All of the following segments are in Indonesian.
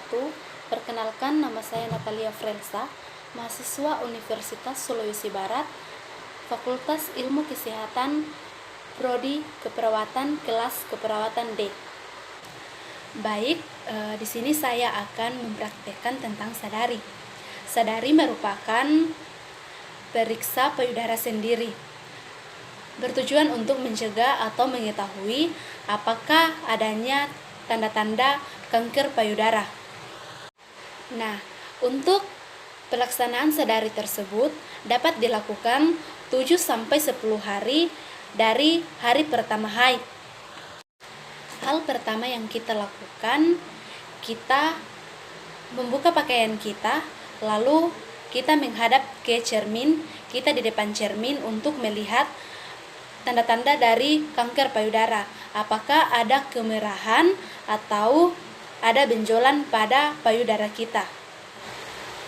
wabarakatuh. Perkenalkan, nama saya Natalia Frensa, mahasiswa Universitas Sulawesi Barat, Fakultas Ilmu Kesehatan, Prodi Keperawatan, kelas Keperawatan D. Baik, di sini saya akan mempraktekkan tentang sadari. Sadari merupakan periksa payudara sendiri, bertujuan untuk mencegah atau mengetahui apakah adanya tanda-tanda kanker payudara. Nah, untuk pelaksanaan sadari tersebut dapat dilakukan 7-10 hari dari hari pertama haid. Hal pertama yang kita lakukan, kita membuka pakaian kita, lalu kita menghadap ke cermin, kita di depan cermin untuk melihat tanda-tanda dari kanker payudara. Apakah ada kemerahan atau ada benjolan pada payudara kita.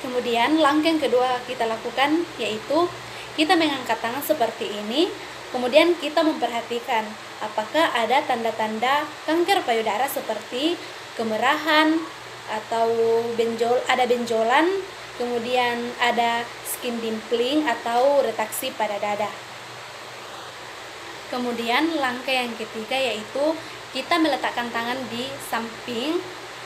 Kemudian langkah yang kedua kita lakukan yaitu kita mengangkat tangan seperti ini. Kemudian kita memperhatikan apakah ada tanda-tanda kanker payudara seperti kemerahan atau ada benjolan, kemudian ada skin dimpling atau retaksi pada dada. Kemudian langkah yang ketiga yaitu kita meletakkan tangan di samping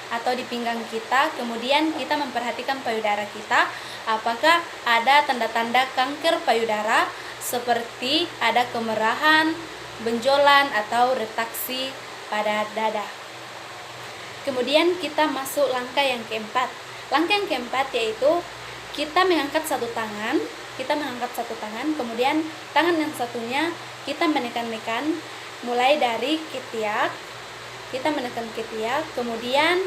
atau di pinggang kita, kemudian kita memperhatikan payudara kita apakah ada tanda-tanda kanker payudara seperti ada kemerahan, benjolan atau retaksi pada dada. Kemudian kita masuk langkah yang keempat. Langkah yang keempat yaitu kita mengangkat satu tangan, kemudian tangan yang satunya kita menekan-nekan mulai dari ketiak, kita menekan ketiak, kemudian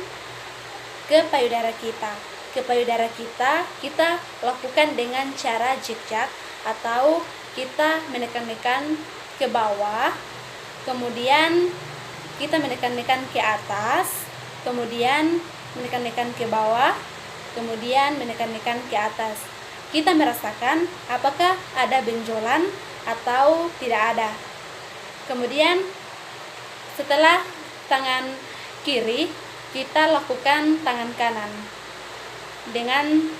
ke payudara kita. Ke payudara kita lakukan dengan cara zigzag atau kita menekan-nekan ke bawah, kemudian kita menekan-nekan ke atas, kemudian menekan-nekan ke bawah, kemudian menekan-nekan ke atas. Kita merasakan apakah ada benjolan atau tidak ada. Kemudian setelah tangan kiri, kita lakukan tangan kanan dengan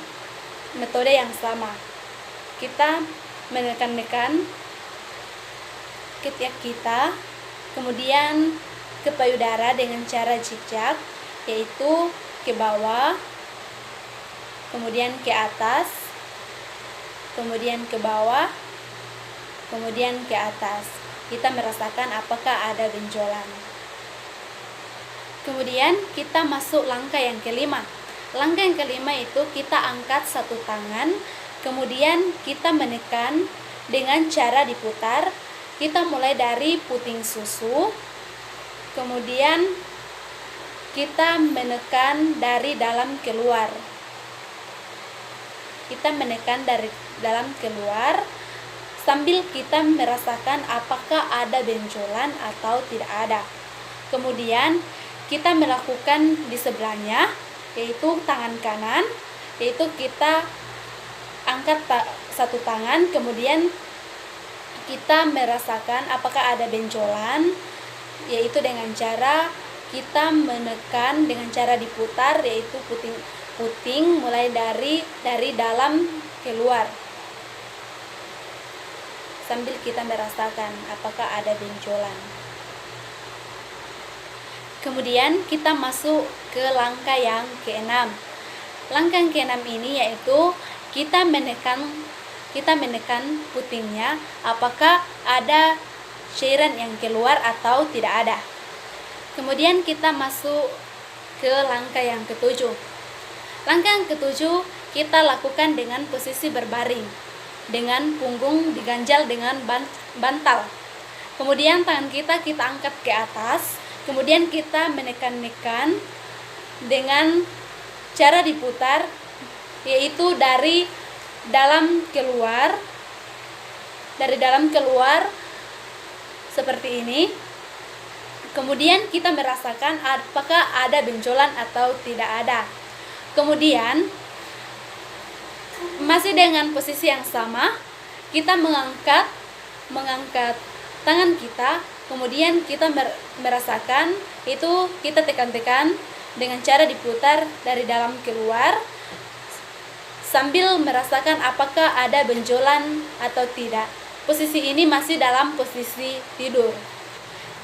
metode yang sama. Kita menekan-nekan ketiak kita, kemudian ke payudara dengan cara zigzag, yaitu ke bawah, kemudian ke atas, kemudian ke bawah, kemudian ke atas. Kita merasakan apakah ada benjolan. Kemudian kita masuk langkah yang kelima. Langkah yang kelima itu kita angkat satu tangan, kemudian kita menekan dengan cara diputar. Kita mulai dari puting susu, kemudian kita menekan dari dalam keluar. Kita menekan dari dalam keluar sambil kita merasakan apakah ada benjolan atau tidak ada. Kemudian kita melakukan di sebelahnya, yaitu tangan kanan, yaitu kita angkat satu tangan, kemudian kita merasakan apakah ada benjolan, yaitu dengan cara kita menekan dengan cara diputar, yaitu puting mulai dari dalam keluar, sambil kita merasakan apakah ada benjolan. Kemudian kita masuk ke langkah yang keenam. Langkah yang keenam ini yaitu kita menekan putingnya apakah ada cairan yang keluar atau tidak ada. Kemudian kita masuk ke langkah yang ketujuh. Langkah yang ketujuh kita lakukan dengan posisi berbaring, dengan punggung diganjal dengan bantal. Kemudian tangan kita angkat ke atas, kemudian kita menekan-nekan dengan cara diputar, yaitu dari dalam keluar seperti ini. Kemudian kita merasakan apakah ada benjolan atau tidak ada. Kemudian masih dengan posisi yang sama, kita mengangkat tangan kita, kemudian kita merasakan itu, kita tekan-tekan dengan cara diputar dari dalam keluar sambil merasakan apakah ada benjolan atau tidak. Posisi ini masih dalam posisi tidur.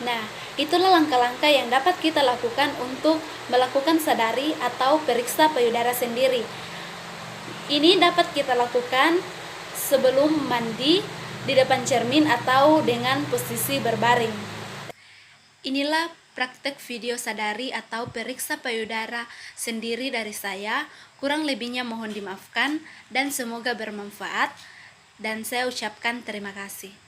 Nah, itulah langkah-langkah yang dapat kita lakukan untuk melakukan sadari atau periksa payudara sendiri. Ini dapat kita lakukan sebelum mandi, di depan cermin, atau dengan posisi berbaring. Inilah praktek video sadari atau periksa payudara sendiri dari saya. Kurang lebihnya mohon dimaafkan dan semoga bermanfaat. Dan saya ucapkan terima kasih.